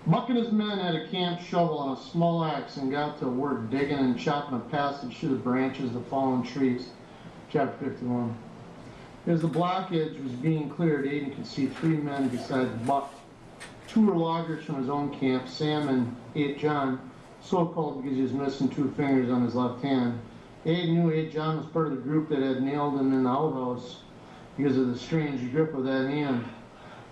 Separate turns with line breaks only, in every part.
Buck and his men had a camp shovel and a small axe and got to work digging and chopping a passage through the branches of fallen trees. Chapter 51. As the blockage was being cleared, Aiden could see 3 men besides Buck. 2 were loggers from his own camp, Sam and 8 John, so-called because he was missing 2 fingers on his left hand. Aiden knew 8 John was part of the group that had nailed him in the outhouse because of the strange grip of that hand.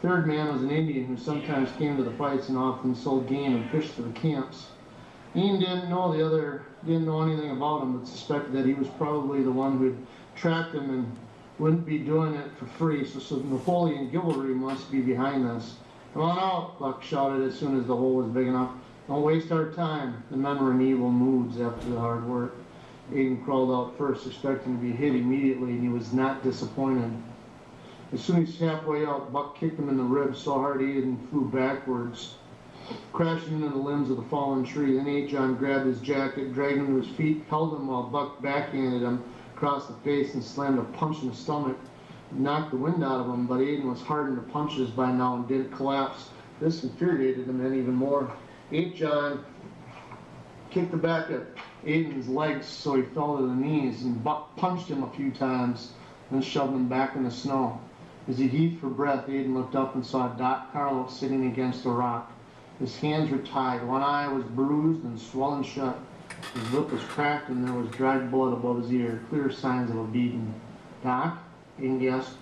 3rd man was an Indian who sometimes came to the fights and often sold game and fished for the camps. Ian didn't know anything about him, but suspected that he was probably the one who had tracked him and wouldn't be doing it for free, so Napoleon Givalry must be behind this. "Come on out," Buck shouted as soon as the hole was big enough. "Don't waste our time." The men were in evil moods after the hard work. Aiden crawled out first, expecting to be hit immediately, and he was not disappointed. As soon as he was halfway out, Buck kicked him in the ribs so hard Aiden flew backwards, crashing into the limbs of the fallen tree. Then 8 John grabbed his jacket, dragged him to his feet, held him while Buck backhanded him across the face and slammed a punch in the stomach. It knocked the wind out of him, but Aiden was hardened to punches by now and didn't collapse. This infuriated him even more. 8 John kicked the back of Aiden's legs so he fell to the knees, and Buck punched him a few times, then shoved him back in the snow. As he heaved for breath, Aiden looked up and saw Doc Carlo sitting against a rock. His hands were tied, one eye was bruised and swollen shut. His lip was cracked and there was dried blood above his ear, clear signs of a beating. "Doc?" Aiden guessed.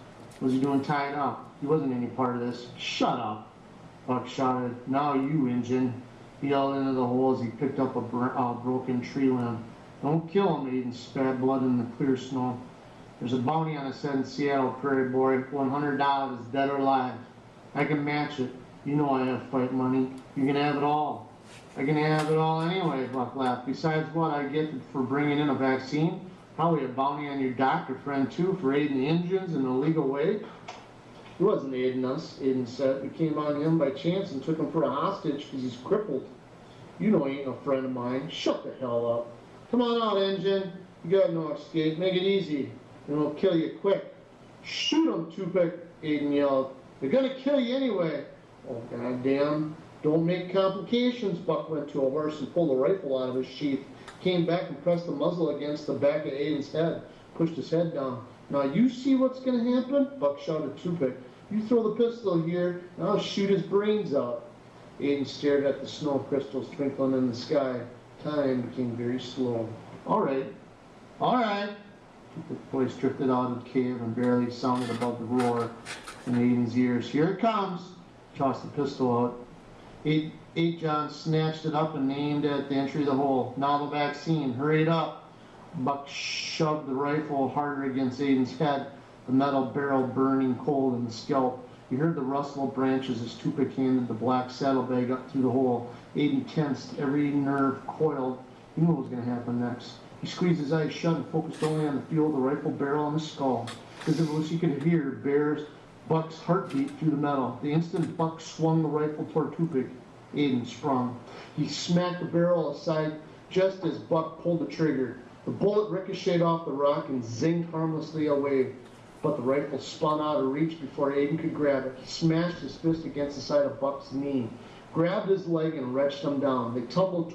"Was he doing tied up? He wasn't any part of this." "Shut up!" Buck shouted. "Now you, Injun!" He yelled into the hole as he picked up a broken tree limb. "Don't kill him," Aiden spat blood in the clear snow. "There's a bounty on his head in Seattle, Prairie Boy. $100, dead or alive. I can match it. You know I have fight money. You can have it all." "I can have it all anyway," Buck laughed. "Besides what I get for bringing in a vaccine, probably a bounty on your doctor friend too for aiding the Indians in an illegal way." "He wasn't aiding us," Aiden said. "We came on him by chance and took him for a hostage because he's crippled. You know he ain't no friend of mine." "Shut the hell up." "Come on out, Injun. You got no escape. Make it easy, and we'll kill you quick." "Shoot him, Tupac," Aiden yelled. "They're gonna kill you anyway." "Oh, goddamn. Don't make complications." Buck went to a horse and pulled a rifle out of his sheath, came back and pressed the muzzle against the back of Aiden's head, pushed his head down. "Now you see what's going to happen?" Buck shouted to Tupac. "You throw the pistol here, and I'll shoot his brains out." Aiden stared at the snow crystals twinkling in the sky. Time became very slow. All right. The voice drifted out of the cave and barely sounded above the roar in Aiden's ears. "Here it comes." Tossed the pistol out. 8 John snatched it up and aimed at the entry of the hole. "Now the vaccine. Hurry it up." Buck shoved the rifle harder against Aiden's head, the metal barrel burning cold in the scalp. He heard the rustle of branches as Tupac handed the black saddlebag up through the hole. Aiden tensed, every nerve coiled. He knew what was going to happen next. He squeezed his eyes shut and focused only on the feel of the rifle barrel on his skull. As it was, he could hear Buck's heartbeat through the metal. The instant Buck swung the rifle toward Tupac, Aiden sprung. He smacked the barrel aside just as Buck pulled the trigger. The bullet ricocheted off the rock and zinged harmlessly away, but the rifle spun out of reach before Aiden could grab it. He smashed his fist against the side of Buck's knee, grabbed his leg and wrenched him down. They tumbled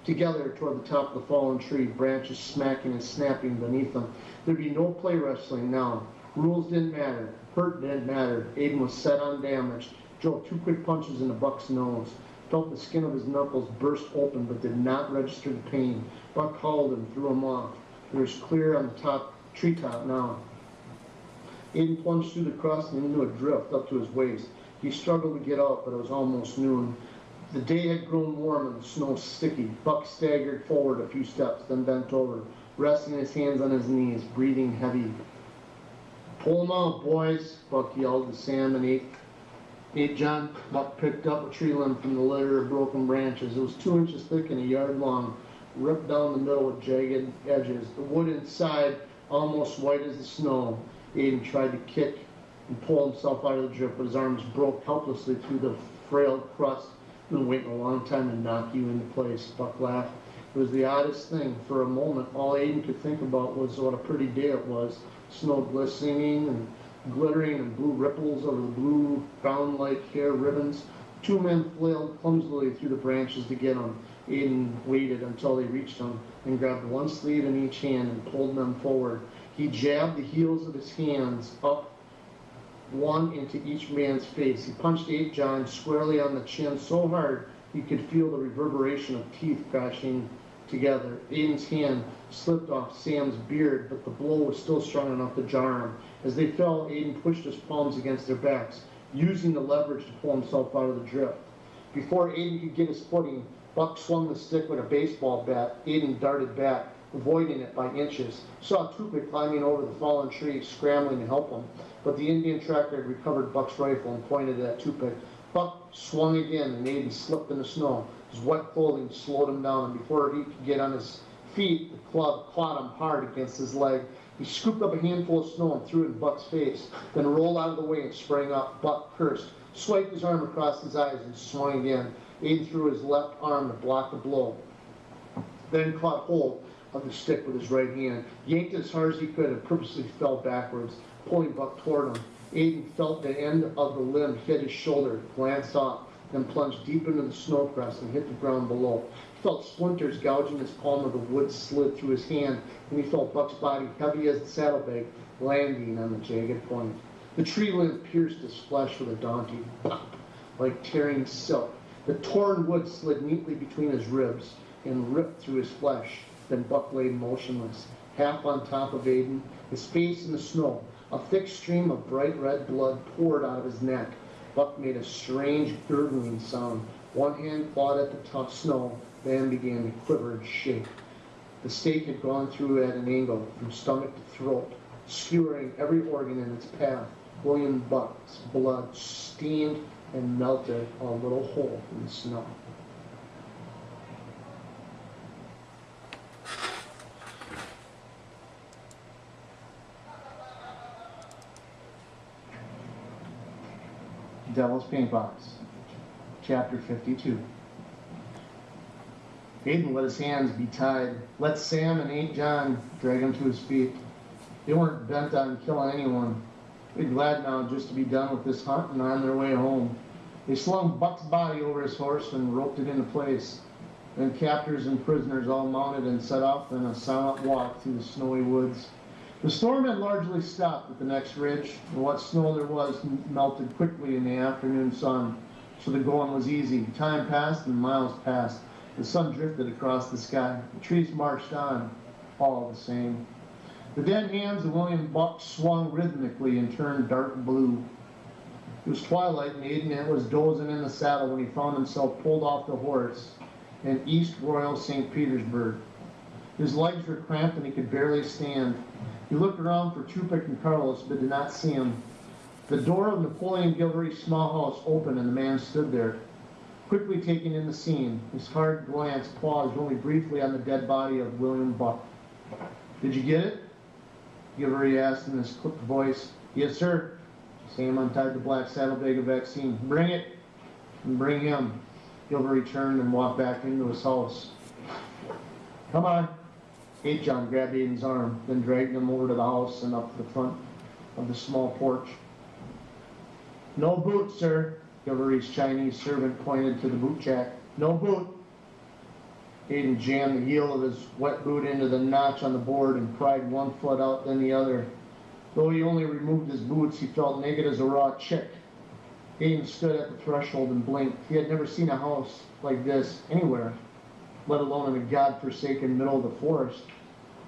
together toward the top of the fallen tree, branches smacking and snapping beneath them. There'd be no play wrestling now. Rules didn't matter. Hurt didn't matter. Aiden was set on damage. Drove 2 quick punches into Buck's nose. Felt the skin of his knuckles burst open but did not register the pain. Buck hauled and threw him off. There was clear on the treetop now. Aiden plunged through the crust and into a drift up to his waist. He struggled to get out, but it was almost noon. The day had grown warm and the snow sticky. Buck staggered forward a few steps, then bent over, resting his hands on his knees, breathing heavy. "Pull him out, boys," Buck yelled to Sam and 8 John. Buck picked up a tree limb from the litter of broken branches. It was 2 inches thick and a yard long, ripped down the middle with jagged edges. The wood inside almost white as the snow. Aiden tried to kick and pull himself out of the drift, but his arms broke helplessly through the frail crust. "Been waiting a long time to knock you into place," Buck laughed. It was the oddest thing. For a moment, all Aiden could think about was what a pretty day it was. Snow glistening and glittering and blue ripples over the blue, brown-like hair ribbons. Two men flailed clumsily through the branches to get him. Aiden waited until they reached him and grabbed one sleeve in each hand and pulled them forward. He jabbed the heels of his hands up, one into each man's face. He punched 8 John squarely on the chin so hard he could feel the reverberation of teeth crashing together. Aiden's hand slipped off Sam's beard, but the blow was still strong enough to jar him. As they fell, Aiden pushed his palms against their backs, using the leverage to pull himself out of the drift. Before Aiden could get his footing, Buck swung the stick with a baseball bat. Aiden darted back, avoiding it by inches. Saw Tupic climbing over the fallen tree, scrambling to help him, but the Indian tracker had recovered Buck's rifle and pointed it at Tupic. Buck swung again, and Aiden slipped in the snow. His wet clothing slowed him down, and before he could get on his feet, the club caught him hard against his leg. He scooped up a handful of snow and threw it in Buck's face, then rolled out of the way and sprang up. Buck cursed, swiped his arm across his eyes, and swung again. Aiden threw his left arm to block the blow, then caught hold of the stick with his right hand, yanked it as hard as he could, and purposely fell backwards, pulling Buck toward him. Aiden felt the end of the limb hit his shoulder, glanced off, then plunged deep into the snow crust and hit the ground below. He felt splinters gouging his palm as the wood slid through his hand, and he felt Buck's body, heavy as the saddlebag, landing on the jagged point. The tree limb pierced his flesh with a daunting pop, like tearing silk. The torn wood slid neatly between his ribs and ripped through his flesh. Then Buck lay motionless, half on top of Aiden, his face in the snow. A thick stream of bright red blood poured out of his neck. Buck made a strange gurgling sound. One hand clawed at the tough snow, then began to quiver and shake. The stake had gone through at an angle, from stomach to throat, skewering every organ in its path. William Buck's blood steamed and melted a little hole in the snow. Devil's Paint Box, Chapter 52. Aiden let his hands be tied, let Sam and 8 John drag him to his feet. They weren't bent on killing anyone. They're glad now just to be done with this hunt and on their way home. They slung Buck's body over his horse and roped it into place. Then captors and prisoners all mounted and set off in a silent walk through the snowy woods. The storm had largely stopped at the next ridge, and what snow there was melted quickly in the afternoon sun, so the going was easy. Time passed and miles passed. The sun drifted across the sky. The trees marched on, all the same. The dead hands of William Buck swung rhythmically and turned dark blue. It was twilight, and Aiden was dozing in the saddle when he found himself pulled off the horse in East Royal, St. Petersburg. His legs were cramped and he could barely stand. He looked around for Tupic and Carlos, but did not see him. The door of Napoleon Gilvery's small house opened and the man stood there, quickly taking in the scene. His hard glance paused only briefly on the dead body of William Buck. "Did you get it?" Gilvery asked in his clipped voice. "Yes, sir." Sam untied the black saddlebag of vaccine. "Bring it, and bring him." Gilvery turned and walked back into his house. "Come on." 8 John grabbed Aiden's arm, then dragged him over to the house and up to the front of the small porch. "No boot, sir." Gilvery's Chinese servant pointed to the boot jack. "No boot." Aiden jammed the heel of his wet boot into the notch on the board and pried one foot out, then the other. Though he only removed his boots, he felt naked as a raw chick. Aiden stood at the threshold and blinked. He had never seen a house like this anywhere, let alone in the god-forsaken middle of the forest.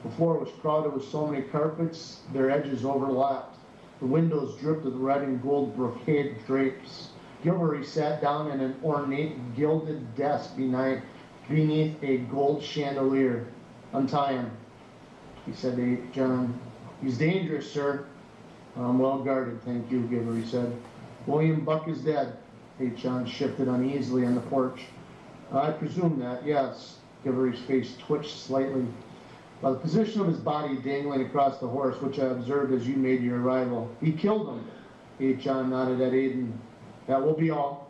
The floor was crowded with so many carpets, their edges overlapped. The windows dripped with red and gold brocade drapes. Gilvery sat down in an ornate gilded desk beneath a gold chandelier. "Untie him," he said to 8 John. "He's dangerous, sir." "I'm well guarded, thank you," Gilvery said. "William Buck is dead." 8 John shifted uneasily on the porch. "I presume that, yes." Gilvery's face twitched slightly. "By the position of his body dangling across the horse, which I observed as you made your arrival. He killed him." 8 John nodded at Aiden. "That will be all."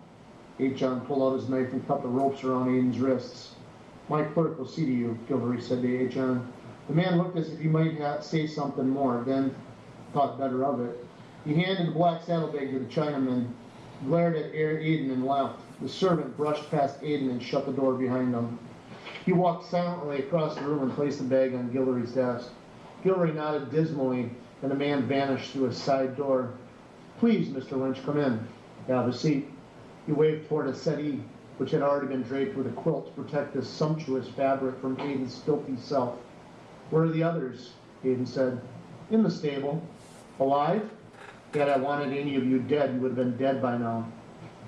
8 John pulled out his knife and cut the ropes around Aiden's wrists. "My clerk will see to you," Gilvery said to 8 John. The man looked as if he might say something more, then thought better of it. He handed the black saddlebag to the Chinaman. glared at Aiden and left. The servant brushed past Aiden and shut the door behind him. He walked silently across the room and placed the bag on Guillory's desk. Guillory nodded dismally, and the man vanished through a side door. "Please, Mr. Lynch, come in. Have a seat." He waved toward a settee, which had already been draped with a quilt to protect this sumptuous fabric from Aiden's filthy self. "Where are the others?" Aiden said. "In the stable." "Alive? Had I wanted any of you dead, you would have been dead by now."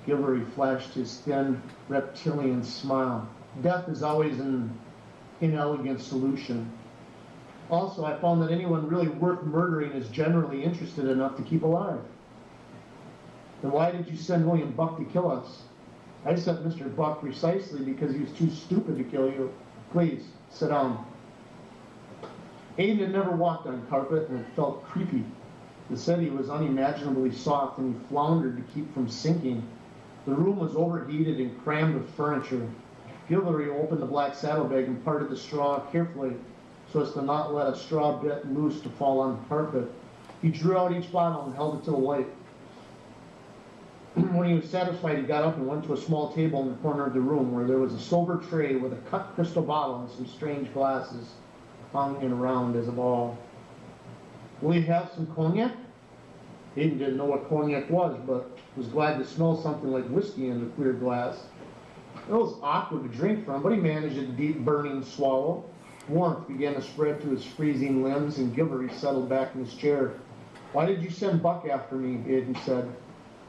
Guillory flashed his thin, reptilian smile. "Death is always an inelegant solution. Also, I found that anyone really worth murdering is generally interested enough to keep alive." "Then why did you send William Buck to kill us?" "I sent Mr. Buck precisely because he was too stupid to kill you. Please, sit down." Aiden had never walked on carpet, and it felt creepy. The settee was unimaginably soft, and he floundered to keep from sinking. The room was overheated and crammed with furniture. Guillory opened the black saddlebag and parted the straw carefully, so as to not let a straw bit loose to fall on the carpet. He drew out each bottle and held it to the light. When he was satisfied, he got up and went to a small table in the corner of the room where there was a silver tray with a cut crystal bottle and some strange glasses hung in around as a ball. "Will you have some cognac?" Aiden didn't know what cognac was, but was glad to smell something like whiskey in the clear glass. It was awkward to drink from, but he managed a deep, burning swallow. Warmth began to spread to his freezing limbs, and Guillory settled back in his chair. "Why did you send Buck after me?" Aiden said.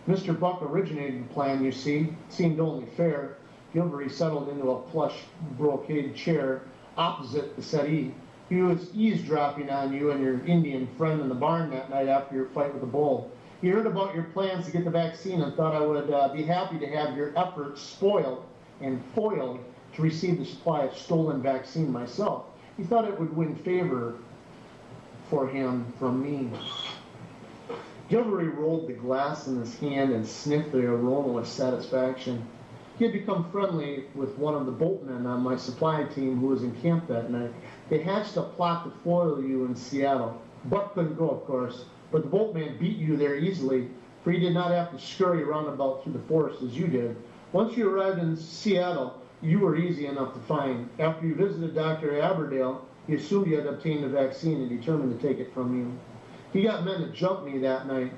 "Mr. Buck originated the plan, you see. It seemed only fair." Guillory settled into a plush brocade chair opposite the settee. "He was eavesdropping on you and your Indian friend in the barn that night after your fight with the bull. He heard about your plans to get the vaccine and thought I would be happy to have your efforts spoiled and foiled to receive the supply of stolen vaccine myself. He thought it would win favor for him from me." Guillory rolled the glass in his hand and sniffed the aroma with satisfaction. He had become friendly with one of the boatmen on my supply team who was in camp that night. They hatched a plot to foil you in Seattle. Buck couldn't go, of course, but the boatman beat you there easily, for he did not have to scurry roundabout through the forest as you did. Once you arrived in Seattle, you were easy enough to find. After you visited Dr. Aberdale, he assumed you had obtained the vaccine and determined to take it from you. He got men to jump me that night.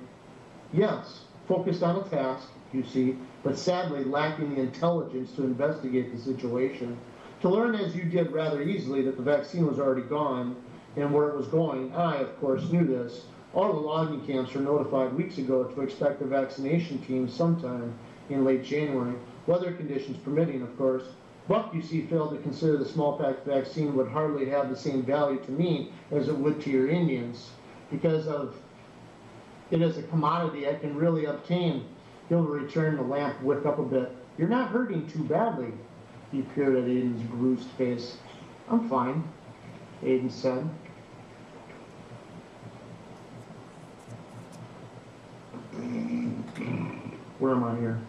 Yes, focused on a task, you see, but sadly lacking the intelligence to investigate the situation. To learn as you did rather easily that the vaccine was already gone and where it was going, I, of course, knew this. All the logging camps were notified weeks ago to expect the vaccination team sometime in late January, weather conditions permitting, of course. Buck, you see, failed to consider the smallpox vaccine would hardly have the same value to me as it would to your Indians, because of it as a commodity I can really obtain. Guillory turned the lamp wick up a bit. "You're not hurting too badly." He peered at Aiden's bruised face. "I'm fine," Aiden said. Where am I here?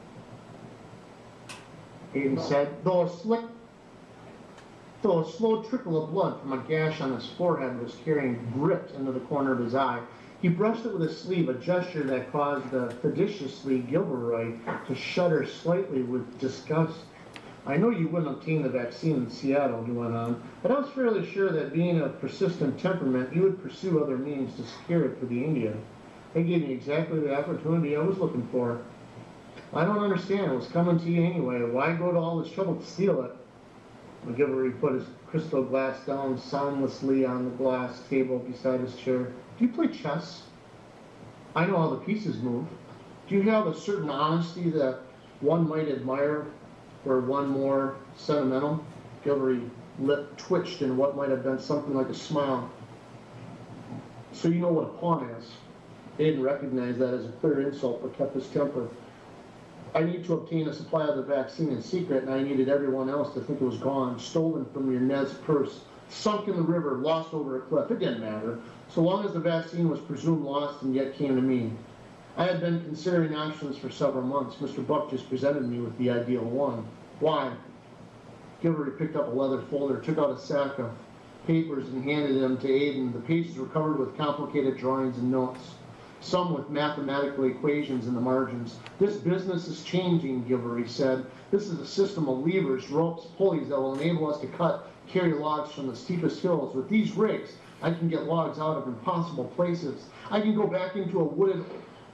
Aiden said, though a slow trickle of blood from a gash on his forehead was dripped into the corner of his eye. He brushed it with his sleeve, a gesture that caused the seditiously Guillory to shudder slightly with disgust. "I know you wouldn't obtain the vaccine in Seattle," he went on, "but I was fairly sure that being of persistent temperament, you would pursue other means to secure it for the India. They gave me exactly the opportunity I was looking for. I don't understand. It was coming to you anyway. Why go to all this trouble to steal it?" McGilvery put his crystal glass down soundlessly on the glass table beside his chair. "Do you play chess? I know how the pieces move. Do you have a certain honesty that one might admire, or one more sentimental?" Gilvery's lip twitched in what might have been something like a smile. "So you know what a pawn is?" Aiden recognized that as a clear insult, but kept his temper. "I need to obtain a supply of the vaccine in secret, and I needed everyone else to think it was gone, stolen from your Nez purse, sunk in the river, lost over a cliff. It didn't matter, so long as the vaccine was presumed lost and yet came to me. I had been considering options for several months. Mr. Buck just presented me with the ideal one. Why?" Gilvery picked up a leather folder, took out a sack of papers, and handed them to Aiden. The pages were covered with complicated drawings and notes. some with mathematical equations in the margins. This business is changing, Gilvery said. This is a system of levers, ropes, pulleys that will enable us to carry logs from the steepest hills. With these rigs, I can get logs out of impossible places. I can go back into a wooded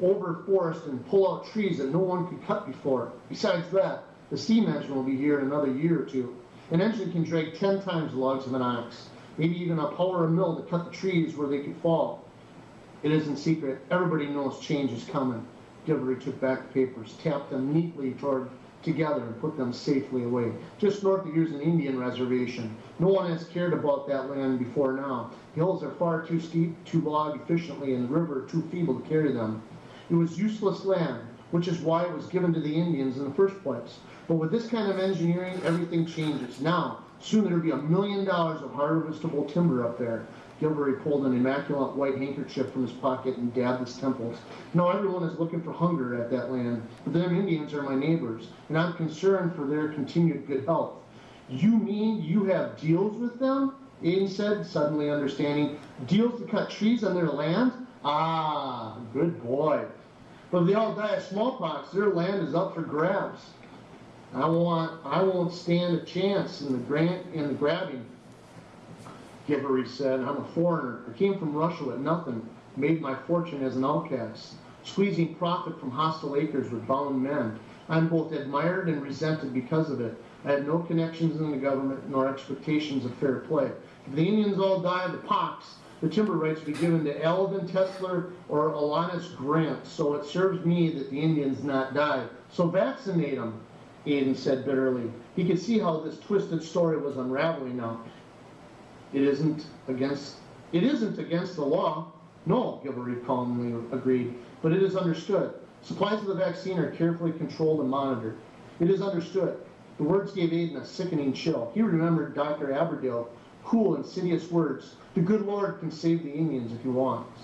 over forest and pull out trees that no one could cut before. Besides that, the steam engine will be here in another year or two. An engine can drag 10 times the logs of an ox, maybe even power a mill to cut the trees where they could fall. It isn't secret. Everybody knows change is coming. Gilvery took back the papers, tapped them neatly together, and put them safely away. Just north of here's an Indian reservation. No one has cared about that land before now. The hills are far too steep to log efficiently, and the river too feeble to carry them. It was useless land, which is why it was given to the Indians in the first place. But with this kind of engineering, everything changes. Now, soon there'll be $1 million of harvestable timber up there. Gilvery pulled an immaculate white handkerchief from his pocket and dabbed his temples. Now everyone is looking for hunger at that land, but them Indians are my neighbors, and I'm concerned for their continued good health. You mean you have deals with them? Aiden said, suddenly understanding. Deals to cut trees on their land? Ah, good boy. But if they all die of smallpox, their land is up for grabs. I won't stand a chance in the grabbing. Gilvery said, I'm a foreigner. I came from Russia with nothing, made my fortune as an outcast, squeezing profit from hostile acres with bound men. I'm both admired and resented because of it. I have no connections in the government nor expectations of fair play. If the Indians all die of the pox, the timber rights be given to Alvin Tesler or Alanis Grant, so it serves me that the Indians not die. So vaccinate them, Aiden said bitterly. He could see how this twisted story was unraveling now. It isn't against the law. No, Gilvery calmly agreed, but it is understood. Supplies of the vaccine are carefully controlled and monitored. It is understood. The words gave Aiden a sickening chill. He remembered Dr. Aberdale, cool, insidious words. The good Lord can save the Indians if he wants.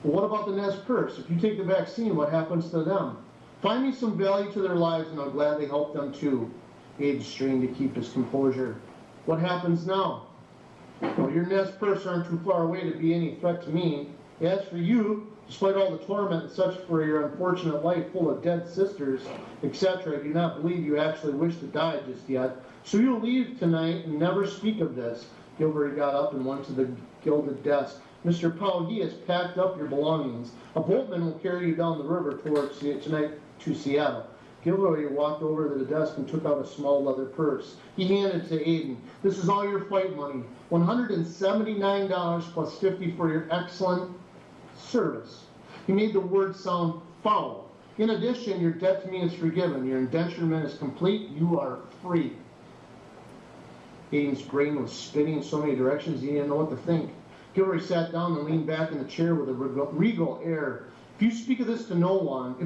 Well, what about the Nez Perce? If you take the vaccine, what happens to them? Find me some value to their lives and I'll gladly help them too. Aiden strained to keep his composure. What happens now? Well, your Nez Perce aren't too far away to be any threat to me. As for you, despite all the torment and such for your unfortunate life full of dead sisters, etc., I do not believe you actually wish to die just yet. So you'll leave tonight and never speak of this. Gilvery got up and went to the gilded desk. Mr. Powell, has packed up your belongings. A boatman will carry you down the river towards tonight to Seattle. Gilvery walked over to the desk and took out a small leather purse. He handed it to Aiden. This is all your fight money. $179 plus $50 for your excellent service. He made the word sound foul. In addition, your debt to me is forgiven. Your indenturement is complete. You are free. Aiden's brain was spinning in so many directions he didn't know what to think. Gilvery sat down and leaned back in the chair with a regal air. If you speak of this to no one,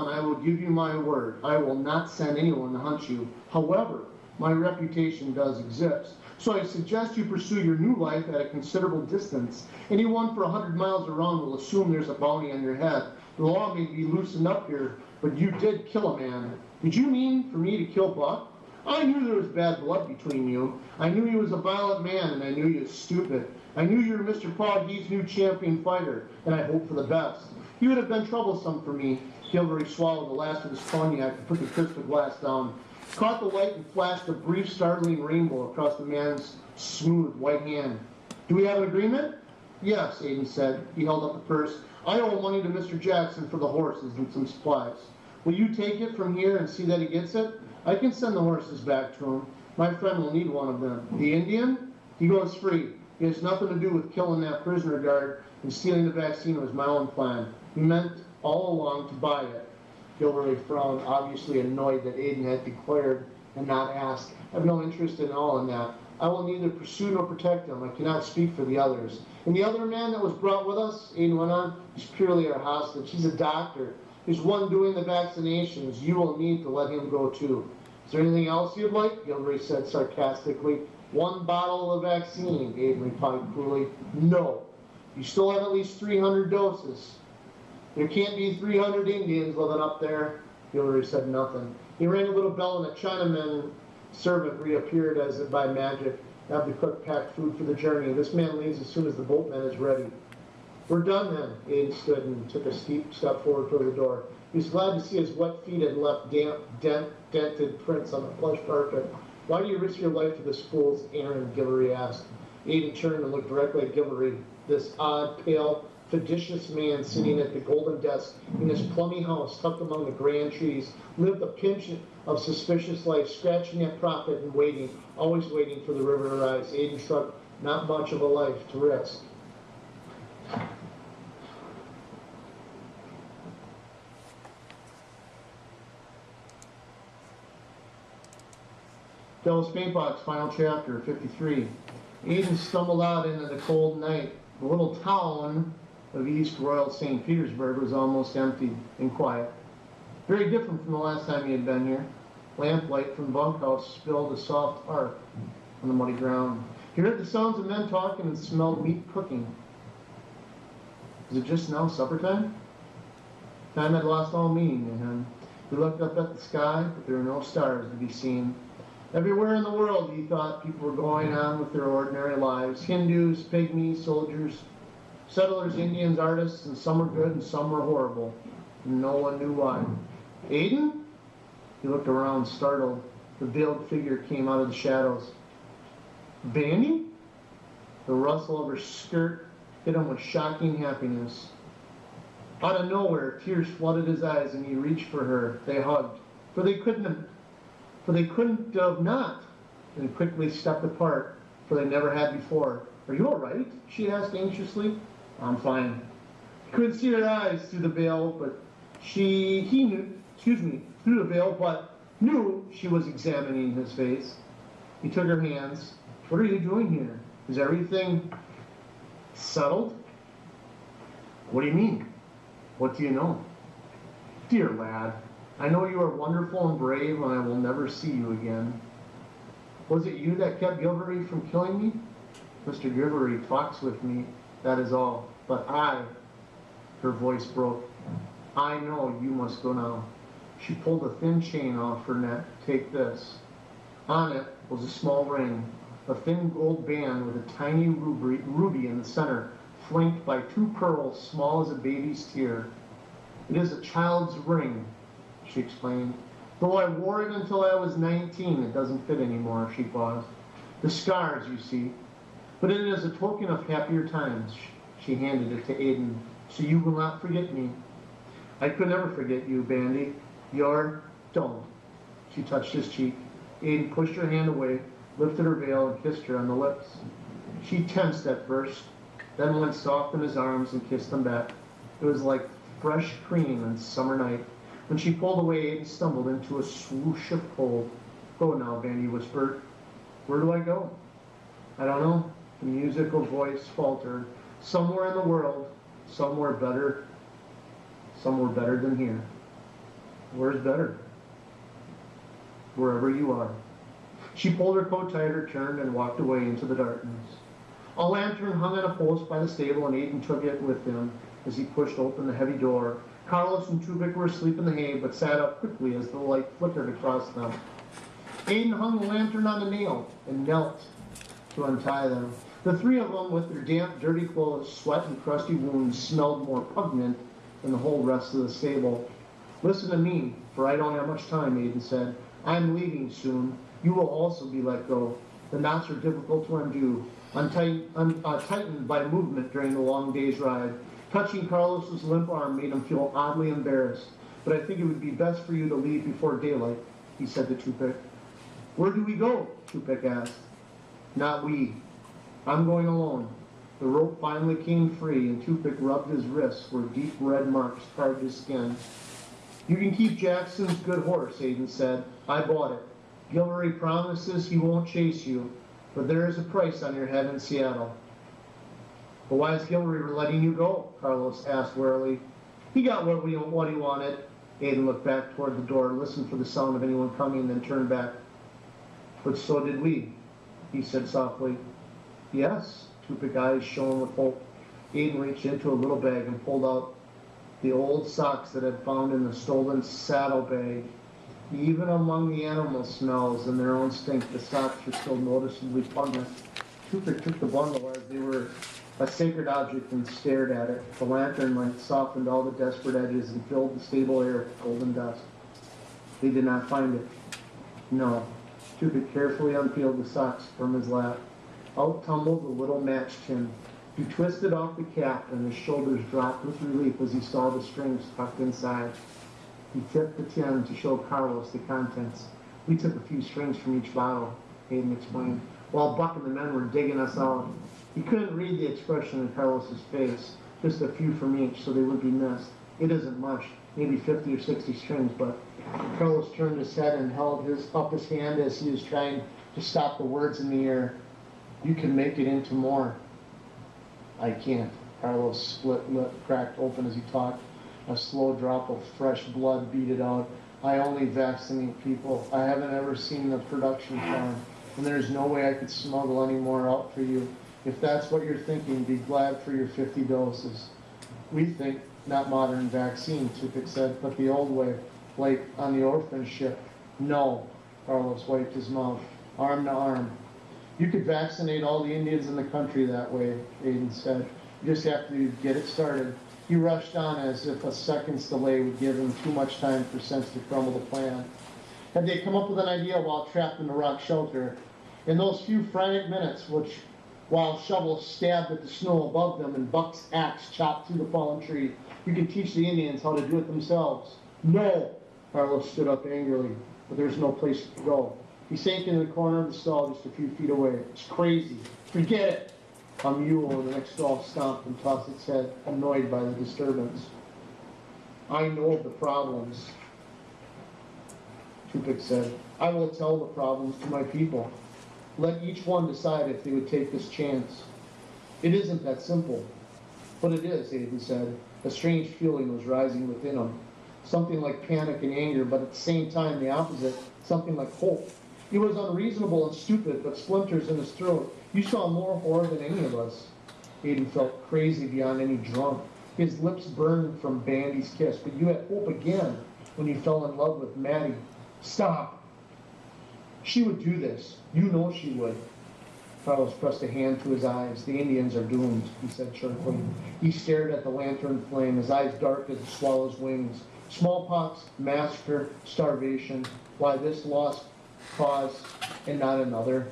I will give you my word. I will not send anyone to hunt you. However, my reputation does exist. So I suggest you pursue your new life at a considerable distance. Anyone for 100 miles around will assume there's a bounty on your head. The law may be loosened up here, but you did kill a man. Did you mean for me to kill Buck? I knew there was bad blood between you. I knew he was a violent man, and I knew he was stupid. I knew you were Mr. Poggy's new champion fighter, and I hoped for the best. He would have been troublesome for me. Gilvery swallowed the last of his cognac and put the crystal glass down. Caught the light and flashed a brief, startling rainbow across the man's smooth white hand. Do we have an agreement? Yes, Aiden said. He held up the purse. I owe money to Mr. Jackson for the horses and some supplies. Will you take it from here and see that he gets it? I can send the horses back to him. My friend will need one of them. The Indian? He goes free. He has nothing to do with killing that prisoner guard, and stealing the vaccine was my own plan. He meant all along to buy it. Gilvery frowned, obviously annoyed that Aiden had declared and not asked. I have no interest in all in that. I will neither pursue nor protect him. I cannot speak for the others. And the other man that was brought with us, Aiden went on, is purely our hostage. He's a doctor. He's one doing the vaccinations. You will need to let him go too. Is there anything else you'd like? Gilvery said sarcastically. One bottle of vaccine, Aiden replied coolly. No. You still have at least 300 doses. There can't be 300 Indians living up there. Gilvery said nothing. He rang a little bell and a Chinaman servant reappeared as if by magic. Have the cook pack food for the journey. This man leaves as soon as the boatman is ready. We're done then. Aiden stood and took a steep step forward toward the door. He was glad to see his wet feet had left dented prints on the plush carpet. Why do you risk your life for this fool's errand? Gildery asked. Aiden turned and looked directly at Gildery. This odd, pale, fictitious man sitting at the golden desk in his plummy house tucked among the grand trees lived a pinch of suspicious life, scratching at profit and waiting, always waiting for the river to rise. Aiden shrugged. Not much of a life to risk. Devil's Paintbox, final chapter, 53. Aiden stumbled out into the cold night. The little town of East Royal St. Petersburg was almost empty and quiet. Very different from the last time he had been here. Lamplight from the bunkhouse spilled a soft arc on the muddy ground. He heard the sounds of men talking and smelled meat cooking. Was it just now supper time? Time had lost all meaning to him. He looked up at the sky, but there were no stars to be seen. Everywhere in the world, he thought, people were going on with their ordinary lives. Hindus, pygmies, soldiers, settlers, Indians, artists, and some were good and some were horrible. And no one knew why. Aiden? He looked around, startled. The veiled figure came out of the shadows. Bandy? The rustle of her skirt hit him with shocking happiness. Out of nowhere, tears flooded his eyes and he reached for her. They hugged. For they couldn't have not, and quickly stepped apart, for they never had before. Are you all right? She asked anxiously. I'm fine. He couldn't see her eyes through the veil, but through the veil, but knew she was examining his face. He took her hands. What are you doing here? Is everything settled? What do you mean? What do you know? Dear lad, I know you are wonderful and brave, and I will never see you again. Was it you that kept Gildery from killing me? Mr. Gildery talks with me, that is all. But her voice broke. I know you must go now. She pulled a thin chain off her neck. Take this. On it was a small ring, a thin gold band with a tiny ruby in the center, flanked by two pearls small as a baby's tear. It is a child's ring, she explained. Though I wore it until I was 19, it doesn't fit anymore, she paused. The scars, you see. But it is a token of happier times. She handed it to Aiden. So you will not forget me. I could never forget you, Bandy. Don't. She touched his cheek. Aiden pushed her hand away, lifted her veil, and kissed her on the lips. She tensed at first, then went soft in his arms and kissed him back. It was like fresh cream on summer night. When she pulled away, Aiden stumbled into a swoosh of cold. Go now, Bandy whispered. Where do I go? I don't know. The musical voice faltered. Somewhere in the world, somewhere better than here. Where's better? Wherever you are. She pulled her coat tighter, turned, and walked away into the darkness. A lantern hung on a post by the stable, and Aiden took it with him as he pushed open the heavy door. Carlos and Tubik were asleep in the hay, but sat up quickly as the light flickered across them. Aiden hung the lantern on a nail and knelt to untie them. The three of them, with their damp, dirty clothes, sweat, and crusty wounds, smelled more pungent than the whole rest of the stable. Listen to me, for I don't have much time, Aiden said. I'm leaving soon. You will also be let go. The knots are difficult to undo, tightened by movement during the long day's ride. Touching Carlos's limp arm made him feel oddly embarrassed. But I think it would be best for you to leave before daylight, he said to Tupik. Where do we go? Tupik asked. Not we. I'm going alone. The rope finally came free, and Tupik rubbed his wrists where deep red marks carved his skin. You can keep Jackson's good horse, Aiden said. I bought it. Gildery promises he won't chase you, but there is a price on your head in Seattle. But why is Gildery letting you go? Carlos asked warily. He got what he wanted. Aiden looked back toward the door, listened for the sound of anyone coming, then turned back. But so did we, he said softly. Yes, Tupik eyes shone with hope. Aiden reached into a little bag and pulled out the old socks that had found in the stolen saddlebag. Even among the animal smells and their own stink, the socks were still noticeably pungent. Cooper took the bundle as they were a sacred object and stared at it. The lantern light softened all the desperate edges and filled the stable air with golden dust. They did not find it. No. Cupid carefully unpeeled the socks from his lap. Out tumbled the little match tin. He twisted off the cap and his shoulders dropped with relief as he saw the strings tucked inside. He tipped the tin to show Carlos the contents. We took a few strings from each bottle, Hayden explained, while Buck and the men were digging us out. He couldn't read the expression in Carlos's face, just a few from each so they wouldn't be missed. It isn't much, maybe 50 or 60 strings, but Carlos turned his head and held up his hand as he was trying to stop the words in the air. You can make it into more. I can't. Carlos' split lip cracked open as he talked. A slow drop of fresh blood beaded out. I only vaccinate people. I haven't ever seen the production farm, and there's no way I could smuggle any more out for you. If that's what you're thinking, be glad for your 50 doses. We think not modern vaccine, Tupik said, but the old way, like on the orphan ship. No, Carlos wiped his mouth, arm to arm. You could vaccinate all the Indians in the country that way, Aiden said. You just have to get it started. He rushed on as if a second's delay would give him too much time for sense to crumble the plan. Had they come up with an idea while trapped in the rock shelter? In those few frantic minutes, while shovels stabbed at the snow above them and Buck's axe chopped through the fallen tree, you could teach the Indians how to do it themselves. No! Carlos stood up angrily, but there was no place to go. He sank into the corner of the stall just a few feet away. It's crazy. Forget it! A mule in the next stall stomped and tossed its head, annoyed by the disturbance. I know of the problems, Tupik said. I will tell the problems to my people. Let each one decide if they would take this chance. It isn't that simple. But it is, Aiden said. A strange feeling was rising within him. Something like panic and anger, but at the same time the opposite, something like hope. He was unreasonable and stupid, but splinters in his throat. You saw more horror than any of us. Aiden felt crazy beyond any drunk. His lips burned from Bandy's kiss, but you had hope again when you fell in love with Maddie. Stop. She would do this. You know she would. Carlos pressed a hand to his eyes. The Indians are doomed, he said sharply. He stared at the lantern flame, his eyes dark as a swallow's wings. Smallpox, massacre, starvation. Why this lost cause and not another?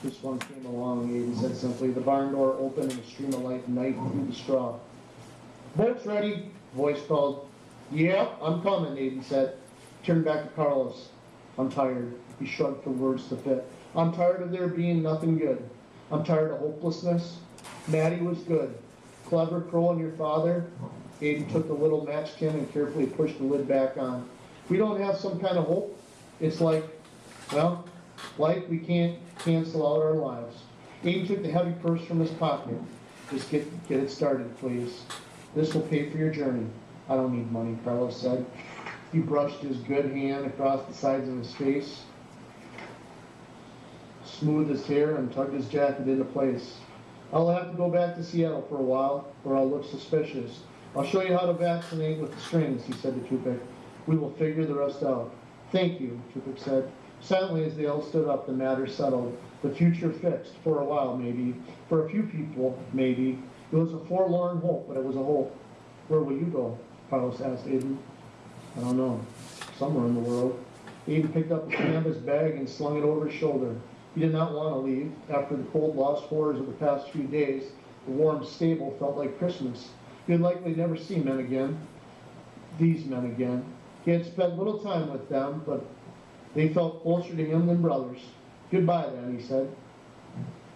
This one came along, Aiden said simply. The barn door opened and a stream of light knifed through the straw. Boat's ready, voice called. Yeah, I'm coming, Aiden said. Turned back to Carlos. I'm tired. He shrugged for words to fit. I'm tired of there being nothing good. I'm tired of hopelessness. Maddie was good. Clever Crow and your father. Aiden took the little match tin and carefully pushed the lid back on. We don't have some kind of hope. It's like we can't cancel out our lives. Aiden took the heavy purse from his pocket. Just get it started, please. This will pay for your journey. I don't need money, Carlos said. He brushed his good hand across the sides of his face, smoothed his hair, and tugged his jacket into place. I'll have to go back to Seattle for a while, or I'll look suspicious. I'll show you how to vaccinate with the strings, he said to Tupik. We will figure the rest out. Thank you, Tupik said. Silently, as they all stood up, the matter settled. The future fixed, for a while, maybe. For a few people, maybe. It was a forlorn hope, but it was a hope. Where will you go? Carlos asked Aiden. I don't know. Somewhere in the world. Aiden picked up the canvas bag and slung it over his shoulder. He did not want to leave. After the cold, lost horrors of the past few days, the warm stable felt like Christmas. He would likely never see men again. These men again. He had spent little time with them, but they felt closer to him than brothers. Goodbye, then, he said.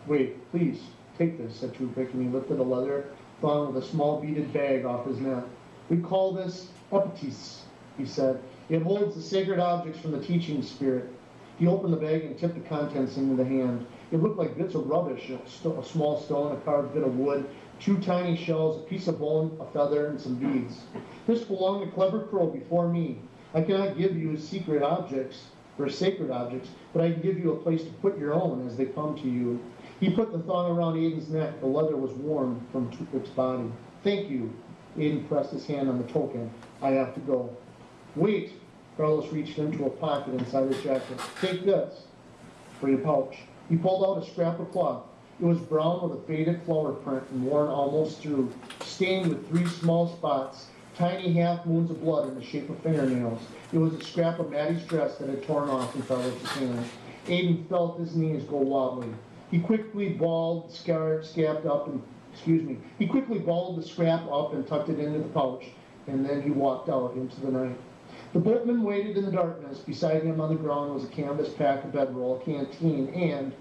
Wait, please, take this, said Tupik, and he lifted a leather thong with a small beaded bag off his neck. We call this epitis, he said. It holds the sacred objects from the teaching spirit. He opened the bag and tipped the contents into the hand. It looked like bits of rubbish, a small stone, a carved bit of wood, 2 tiny shells, a piece of bone, a feather, and some beads. This belonged to Clever Crow before me. I cannot give you secret objects, or sacred objects, but I can give you a place to put your own as they come to you. He put the thong around Aiden's neck. The leather was warm from Tupik's body. Thank you. Aiden pressed his hand on the token. I have to go. Wait, Carlos reached into a pocket inside his jacket. Take this for your pouch. He pulled out a scrap of cloth. It was brown with a faded flower print and worn almost through, stained with 3 small spots, tiny half moons of blood in the shape of fingernails. It was a scrap of Maddie's dress that had torn off in Carlos's hand. Aiden felt his knees go wobbly. He quickly balled the scrap up and, he quickly balled the scrap up and tucked it into the pouch, and then he walked out into the night. The boatman waited in the darkness. Beside him on the ground was a canvas pack, a bedroll, a canteen, and,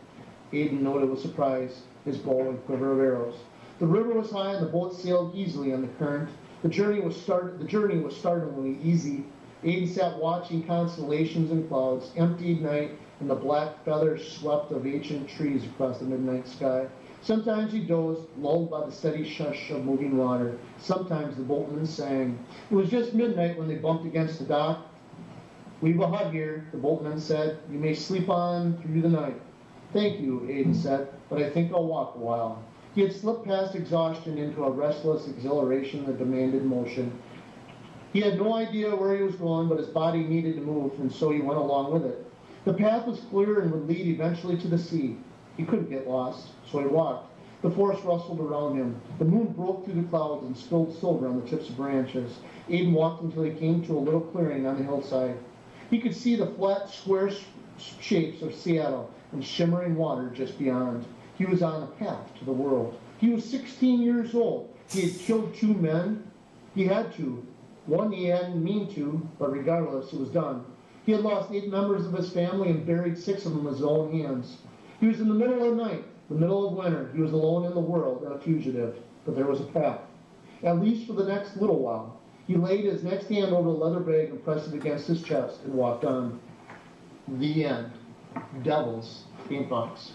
Aiden noted with surprise, his bow and quiver of arrows. The river was high and the boat sailed easily on the current. The journey was startlingly easy. Aiden sat watching constellations and clouds, emptied night, and the black feathers swept of ancient trees across the midnight sky. Sometimes he dozed, lulled by the steady shush of moving water. Sometimes the boatman sang. It was just midnight when they bumped against the dock. "We've a hut here," the boatman said. "You may sleep on through the night." "Thank you," Aiden said, "but I think I'll walk a while." He had slipped past exhaustion into a restless exhilaration that demanded motion. He had no idea where he was going, but his body needed to move, and so he went along with it. The path was clear and would lead eventually to the sea. He couldn't get lost, so he walked. The forest rustled around him. The moon broke through the clouds and spilled silver on the tips of branches. Aiden walked until he came to a little clearing on the hillside. He could see the flat, square shapes of Seattle and shimmering water just beyond. He was on a path to the world. He was 16 years old. He had killed 2 men. He had to. One he hadn't mean to, but regardless, it was done. He had lost 8 members of his family and buried 6 of them with his own hands. He was in the middle of the night, the middle of winter. He was alone in the world and a fugitive, but there was a path, at least for the next little while. He laid his next hand over the leather bag and pressed it against his chest and walked on. The end. Devil's Paintbox.